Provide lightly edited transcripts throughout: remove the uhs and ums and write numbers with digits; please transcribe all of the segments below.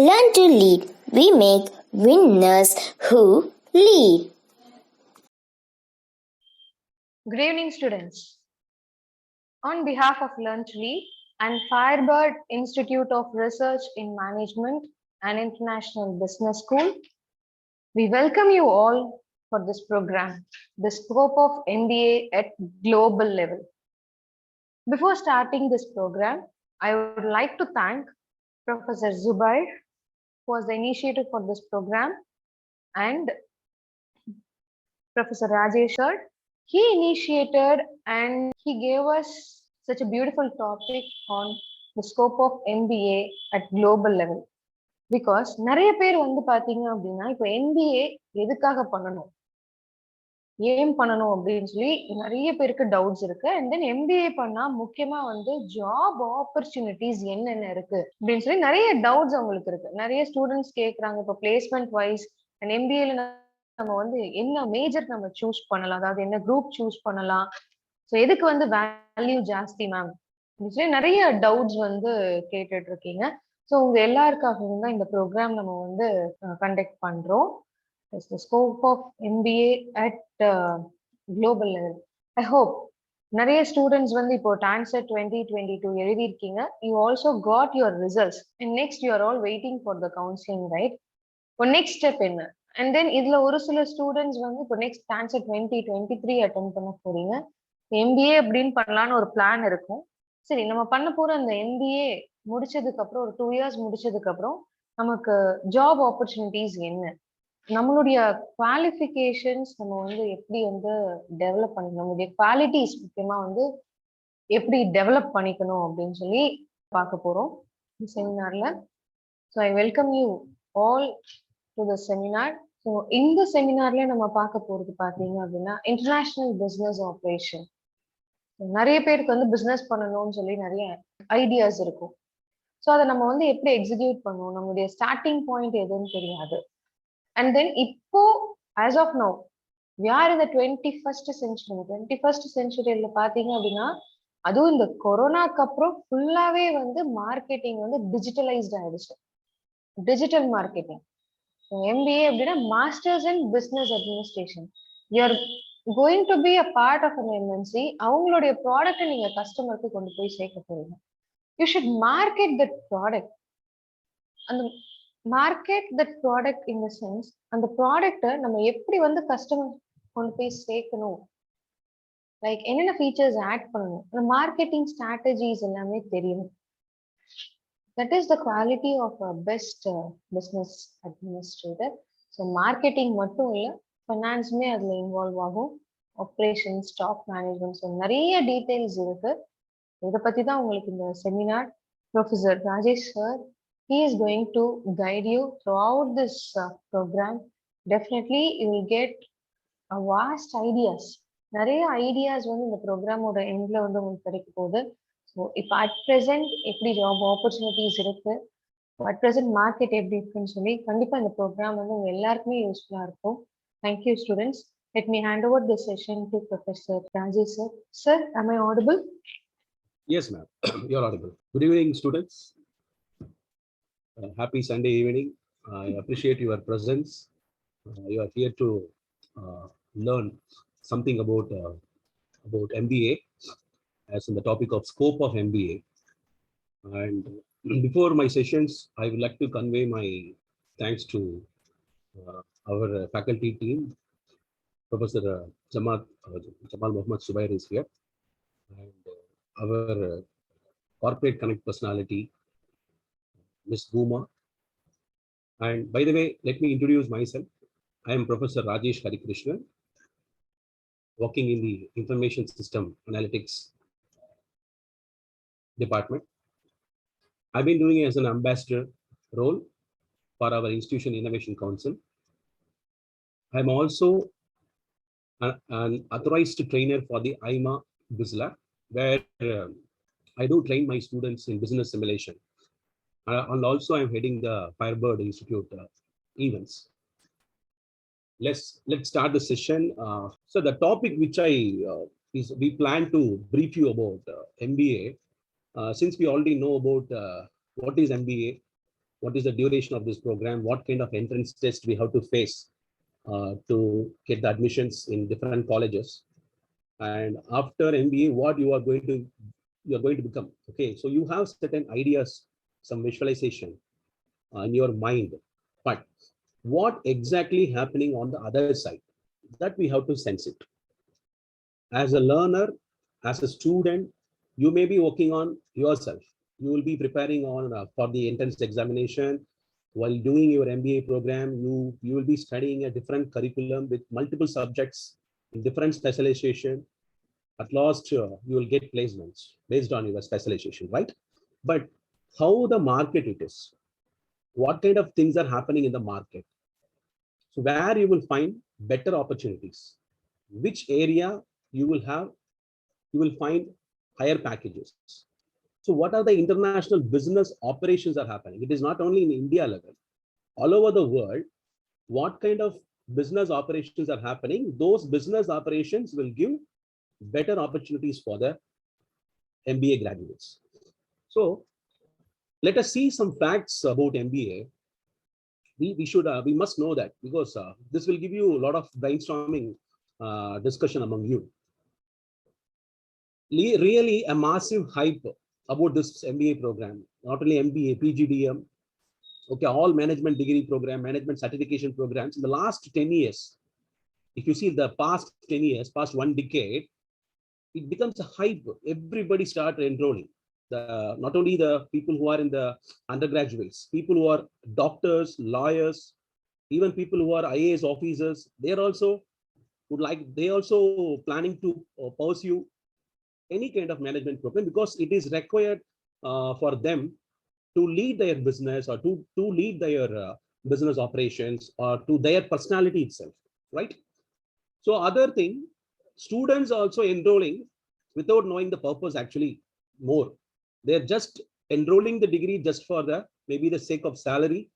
Learn to lead. We make winners who lead. Good evening, students. On behalf of Learn to Lead and Firebird Institute of Research in Management and International Business School, we welcome you all for this program, the scope of MBA at global level. Before starting this program, I would like to thank Professor Zubair, who was the initiator for this program, and Professor Rajesh sir. He initiated and he gave us such a beautiful topic on the scope of MBA at global level. Because நிறைய பேர் வந்து பாத்தீங்க அப்படின்னா இப்போ MBA எதுக்காக பண்ணணும், ஏன் பண்ணணும் அப்படின்னு சொல்லி நிறைய பேருக்கு டவுட்ஸ் இருக்கு. அண்ட் தென் MBA பண்ணா முக்கியமா வந்து ஜாப் ஆப்பர்ச்சுனிட்டிஸ் என்னென்ன இருக்கு அப்படின்னு சொல்லி நிறைய டவுட்ஸ் அவங்களுக்கு இருக்கு. நிறைய ஸ்டூடெண்ட்ஸ் கேட்கறாங்க இப்போ பிளேஸ்மெண்ட் வைஸ் அண்ட் MBAல நம்ம வந்து என்ன மேஜர் நம்ம சூஸ் பண்ணலாம், அதாவது என்ன குரூப் சூஸ் பண்ணலாம், ஸோ எதுக்கு வந்து வேல்யூ ஜாஸ்தி மேம் அப்படின்னு சொல்லி நிறைய டவுட்ஸ் வந்து கேட்டுட்டு இருக்கீங்க. ஸோ உங்க எல்லாருக்காகவும் தான் இந்த ப்ரோக்ராம் நம்ம வந்து கண்டக்ட் பண்றோம். The scope of MBA at global level. I hope நிறைய ஸ்டூடெண்ட்ஸ் வந்து இப்போ Tancet 2022 எழுதியிருக்கீங்க. You also got your results and next you are all waiting for the counseling, right? இப்போ நெக்ஸ்ட் ஸ்டெப் என்ன? அண்ட் தென் இதுல ஒரு சில students வந்து இப்போ நெக்ஸ்ட் Tancet 2023 அட்டென்ட் பண்ண போறீங்க. MBA அப்படின்னு பண்ணலான்னு ஒரு பிளான் இருக்கும். சரி, நம்ம பண்ண போற அந்த MBA முடிச்சதுக்கு அப்புறம் ஒரு 2 years முடிச்சதுக்கு அப்புறம் நமக்கு ஜாப் ஆப்பர்ச்சுனிட்டிஸ் என்ன, நம்மளுடைய குவாலிஃபிகேஷன்ஸ் நம்ம வந்து எப்படி வந்து டெவலப் பண்ணிக்கணும், நம்மளுடைய குவாலிட்டிஸ் முக்கியமா வந்து எப்படி டெவலப் பண்ணிக்கணும் அப்படின்னு சொல்லி பார்க்க போறோம் இந்த செமினார்ல. So I welcome you all to the seminar. So இந்த செமினார்ல நம்ம பார்க்க போறது பார்த்தீங்க அப்படின்னா இன்டர்நேஷனல் பிஸ்னஸ் ஆப்ரேஷன். நிறைய பேருக்கு வந்து பிஸ்னஸ் பண்ணணும்னு சொல்லி நிறைய ஐடியாஸ் இருக்கும். ஸோ அதை நம்ம வந்து எப்படி எக்ஸிக்யூட் பண்ணுவோம், நம்மளுடைய ஸ்டார்டிங் பாயிண்ட் எதுன்னு தெரியாது. அண்ட் தென் இப்போ as of now we are in the 21st century. 21st centuryல பாத்தீங்க அப்படின்னா அதுவும் இந்த கொரோனாக்கு அப்புறம் ஃபுல்லாவே வந்து மார்க்கெட்டிங் வந்து டிஜிட்டலைஸ்ட் ஆயிடுச்சு. டிஜிட்டல் மார்க்கெட்டிங் MBA அப்படின்னா masters in business administration. You're going to be a part of an MNC. அவங்களுடைய ப்ராடக்ட்டை நீங்க கஸ்டமருக்கு கொண்டு போய் சேர்க்க போறீங்க. You should market that product. அந்த market that product in the sense அந்த ப்ராடக்ட்டை நம்ம எப்படி வந்து கஸ்டமர் கொண்டு போய் சேர்க்கணும், லைக் என்னென்ன ஃபீச்சர்ஸ் ஆட் பண்ணணும், அந்த மார்க்கெட்டிங் ஸ்ட்ராட்டஜிஸ் எல்லாமே தெரியும். That is the quality of a best business administrator. So marketing மட்டும் இல்லை, ஃபைனான்ஸுமே அதில் இன்வால்வ் ஆகும், ஆப்ரேஷன், ஸ்டாக் மேனேஜ்மெண்ட், ஸோ நிறைய டீட்டெயில்ஸ் இருக்கு. இதை பற்றி தான் உங்களுக்கு இந்த seminar. Professor Rajesh sir, he is going to guide you throughout this program. Definitely you will get a vast ideas. நிறைய ஐடியாஸ் வந்து இந்த ப்ரோக்ராமோட எண்ட்ல வந்து உங்களுக்கு கிடைக்க போகுது. ஸோ இப்போ அட் ப்ரெசென்ட் எப்படி ஜாப் ஆப்பர்ச்சுனிட்டிஸ் இருக்கு, அட் ப்ரெசென்ட் மார்க்கெட் எப்படி இருக்குன்னு சொல்லி கண்டிப்பா இந்த ப்ரோக்ராம் வந்து உங்க எல்லாருக்குமே யூஸ்ஃபுல்லா இருக்கும். Thank you students. Let me hand over the session to Professor Rajesh sir. Sir, am I audible? Yes, ma'am. You are audible. Good evening, students. Happy Sunday evening. I appreciate your presence. You are here to learn something about MBA, as in the topic of scope of MBA. And before my sessions, I would like to convey my thanks to our faculty team. Professor Jamal Muhammad Zubair is here, and our corporate connect personality, Ms. Booma. And by the way, let me introduce myself. I am Professor Rajesh Harikrishnan, working in the Information System Analytics Department. I've been doing it as an ambassador role for our Institution Innovation Council. I'm also an authorized trainer for the IMA BizLab, where I do train my students in business simulation. And also I'm heading the Firebird Institute events. Let's start the session. So the topic which we plan to brief you about MBA. Since we already know about what is MBA, what is the duration of this program, what kind of entrance test we have to face to get the admissions in different colleges, and after MBA, what you are going to become. Okay, so you have certain ideas, some visualization in your mind, but what exactly happening on the other side, that we have to sense it. As a learner, as a student, you may be working on yourself. You will be preparing on for the entrance examination. While doing your MBA program, you will be studying a different curriculum with multiple subjects, different specialization. At last, you will get placements based on your specialization, right? But how the market it is, what kind of things are happening in the market, so where you will find better opportunities, which area you will have, you will find higher packages. So what are the international business operations are happening? It is not only in India level, all over the world. What kind of business operations are happening? Those business operations will give better opportunities for the MBA graduates. So let us see some facts about MBA. We must know that, because this will give you a lot of brainstorming discussion among you. Really a massive hype about this MBA program, not only MBA, PGDM, okay, all management degree program, management certification programs in the last 10 years. If you see the past 10 years, past 1 decade, it becomes a hype. Everybody start enrolling. Not only the people who are in the undergraduates, people who are doctors, lawyers, even people who are IAS officers, they also planning to pursue any kind of management program, because it is required for them to lead their business, or to lead their business operations, or to their personality itself, right? So other thing, students also enrolling without knowing the purpose actually more. They're just enrolling the degree just for the maybe the sake of salary.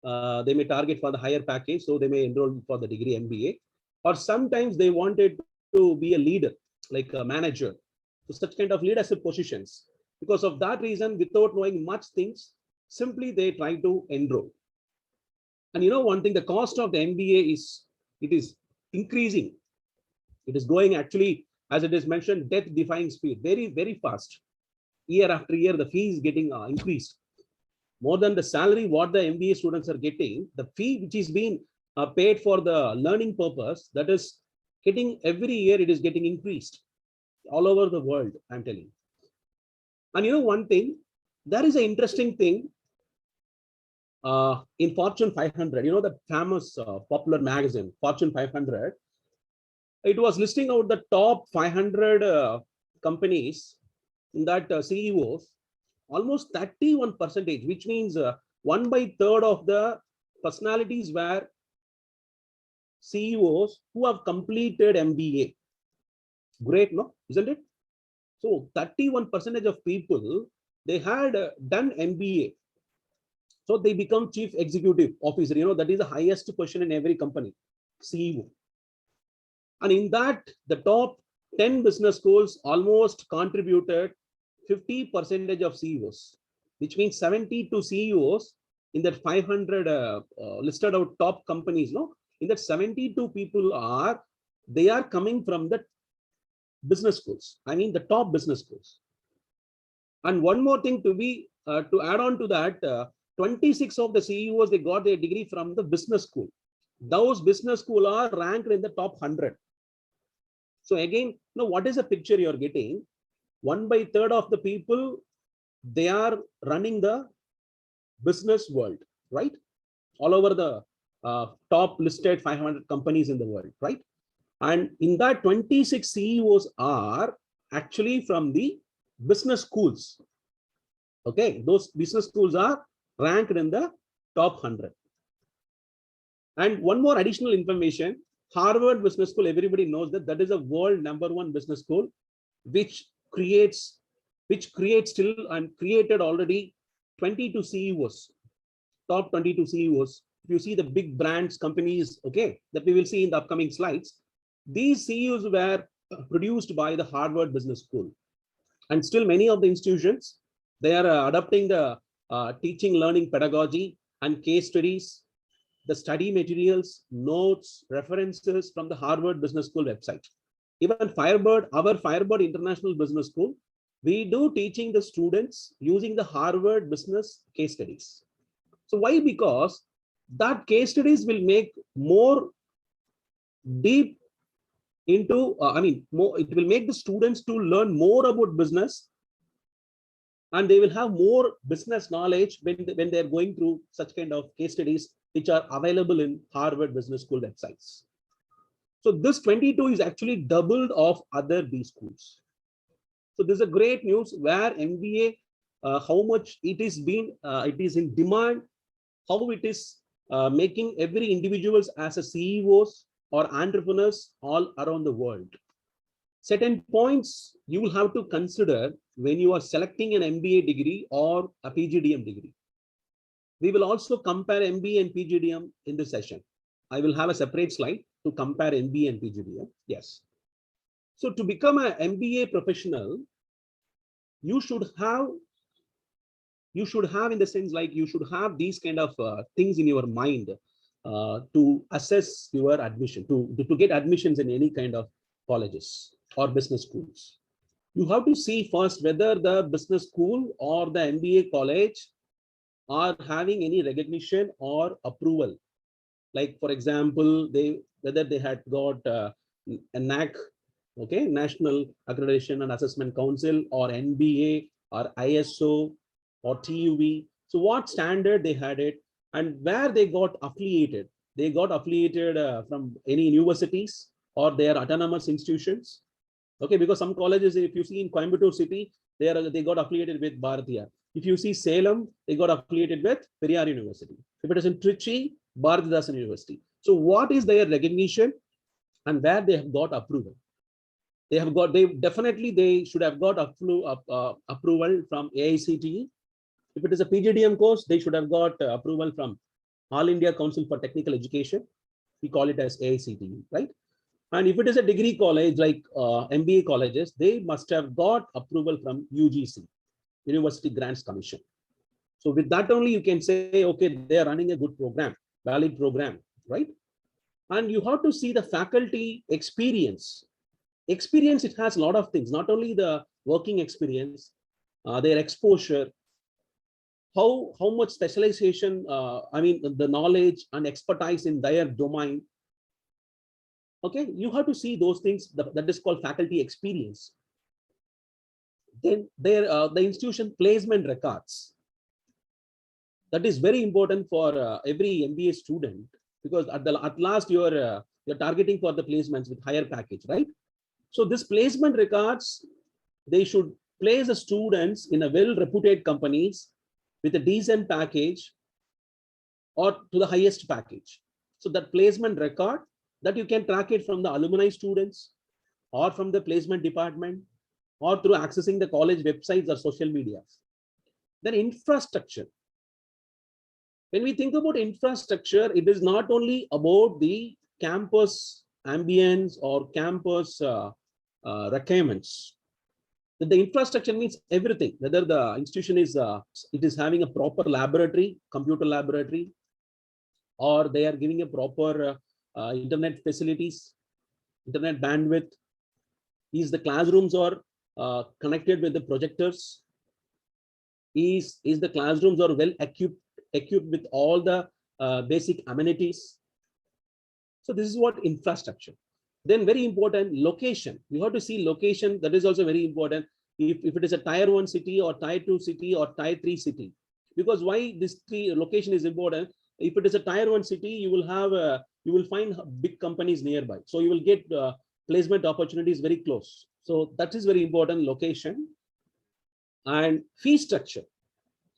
They may target for the higher package, so they may enroll for the degree MBA. Or sometimes they wanted to be a leader, like a manager, so such kind of leadership positions. Because of that reason, without knowing much things, simply they try to enroll. And you know one thing, the cost of the MBA is increasing. It is going actually, as it is mentioned, death-defying speed, very, very fast. Year after year, the fee is getting increased. More than the salary what the MBA students are getting, the fee which is being paid for the learning purpose, that is getting every year, it is getting increased all over the world, I'm telling you. And you know one thing, there is an interesting thing in Fortune 500, you know, the famous popular magazine, Fortune 500, it was listing out the top 500 companies in that CEOs, almost 31%, which means 1/3 of the personalities were CEOs who have completed MBA. Great, no? Isn't it? So 31% of people, they had done MBA. So they become chief executive officer. You know, that is the highest position in every company, CEO. And in that, the top 10 business schools almost contributed 50% of CEOs, which means 72 CEOs in that 500 listed out top companies. No, in that 72 people they are coming from the business schools. I mean the top business schools. And one more thing to add on to that, 26 of the CEOs, they got their degree from the business school. Those business schools are ranked in the top 100. So again, now what is the picture you're getting? 1/3 of the people, they are running the business world, right? All over the top listed 500 companies in the world, right? And in that, 26 CEOs are actually from the business schools. Okay, those business schools are ranked in the top 100. And one more additional information, Harvard Business School, everybody knows that is a world #1 business school, which creates still and created already 22 CEOs, top 22 CEOs. If you see the big brands, companies, okay, that we will see in the upcoming slides, these CEOs were produced by the Harvard Business School. And still many of the institutions, they are adopting the teaching, learning, pedagogy, and case studies, the study materials, notes, references from the Harvard Business School website. Even Firebird, our Firebird International Business School, we do teaching the students using the Harvard Business case studies. So why? Because that case studies will make more deep into, more, it will make the students to learn more about business, and they will have more business knowledge when they're going through such kind of case studies, which are available in Harvard Business School websites. So this 22 is actually doubled of other B schools. So this is a great news where MBA, how much it is in demand, how it is making every individuals as a CEOs or entrepreneurs all around the world. Certain points you will have to consider when you are selecting an MBA degree or a PGDM degree. We will also compare MBA and PGDM in this session. I will have a separate slide to compare MBA and PGDM. Yes. So to become an MBA professional, you should have in the sense like you should have these kind of things in your mind to assess your admission, to get admissions in any kind of colleges or business schools. You have to see first whether the business school or the MBA college are having any recognition or approval. Like for example, whether they had got a NAC, okay, National Accreditation and Assessment Council, or NBA or ISO or TUV. So what standard they had it, and where they got affiliated. They got affiliated from any universities or their autonomous institutions. Okay, because some colleges, if you see in Coimbatore city, they got affiliated with Bharatiya. If you see Salem, they got affiliated with Periyar University. If it is in Trichy, Bharathidasan University. So what is their recognition and where they have got approval? They should have got approval from AICTE. If it is a PGDM course, they should have got approval from All India Council for Technical Education. We call it as AICTE, right? And if it is a degree college like MBA colleges, they must have got approval from UGC, University Grants Commission. So with that only you can say, okay, they are running a good program, valid program, right? And you have to see the faculty experience. Experience, it has a lot of things, not only the working experience, their exposure, how much specialization, the knowledge and expertise in their domain. Okay, you have to see those things. That is called faculty experience. Then the institution placement records. That is very important for every MBA student, because at last you're targeting for the placements with higher package, right? So this placement records, they should place the students in a well-reputed companies with a decent package or to the highest package. So that placement record, that you can track it from the alumni students or from the placement department or through accessing the college websites or social media. Then infrastructure. When we think about infrastructure, it is not only about the campus ambience or campus requirements. The infrastructure means everything, whether the institution is having a proper laboratory, computer laboratory, or they are giving a proper internet facilities, internet bandwidth. Is the classrooms are connected with the projectors? Is the classrooms are well equipped with all the basic amenities? So this is what infrastructure. Then very important, location. You have to see location. That is also very important. If it is a tier 1 city or tier 2 city or tier 3 city, because why this location is important? If it is a tier 1 city, you will find big companies nearby. So you will get placement opportunities very close. So that is very important, location. And fee structure.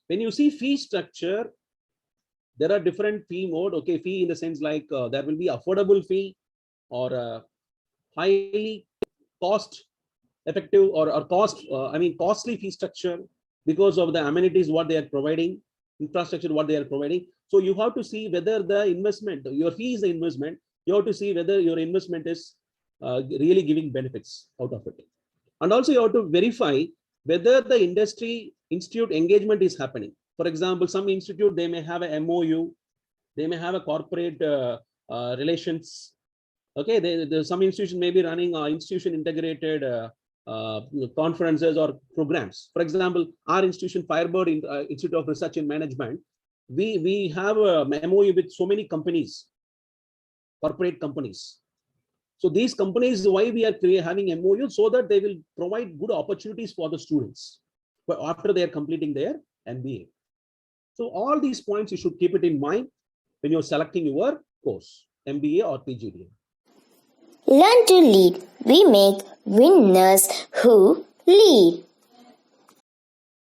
When you see fee structure, there are different fee mode. Okay, fee in the sense like there will be affordable fee or highly cost effective or costly fee structure because of the amenities what they are providing, infrastructure what they are providing. So you have to see whether the investment, your fee is the investment. You have to see whether your investment is really giving benefits out of it. And also you have to verify whether the industry institute engagement is happening. For example, some institute, they may have a MOU, they may have a corporate relations. Okay, some institution may be running institution integrated conferences or programs. For example, our institution, Firebird Institute of Research and Management, we have a MOU with so many companies, corporate companies. So these companies, why we are having MOU, so that they will provide good opportunities for the students after they are completing their MBA. So all these points you should keep it in mind when you're selecting your course, MBA or PGDM. Learn to lead. We make winners who lead.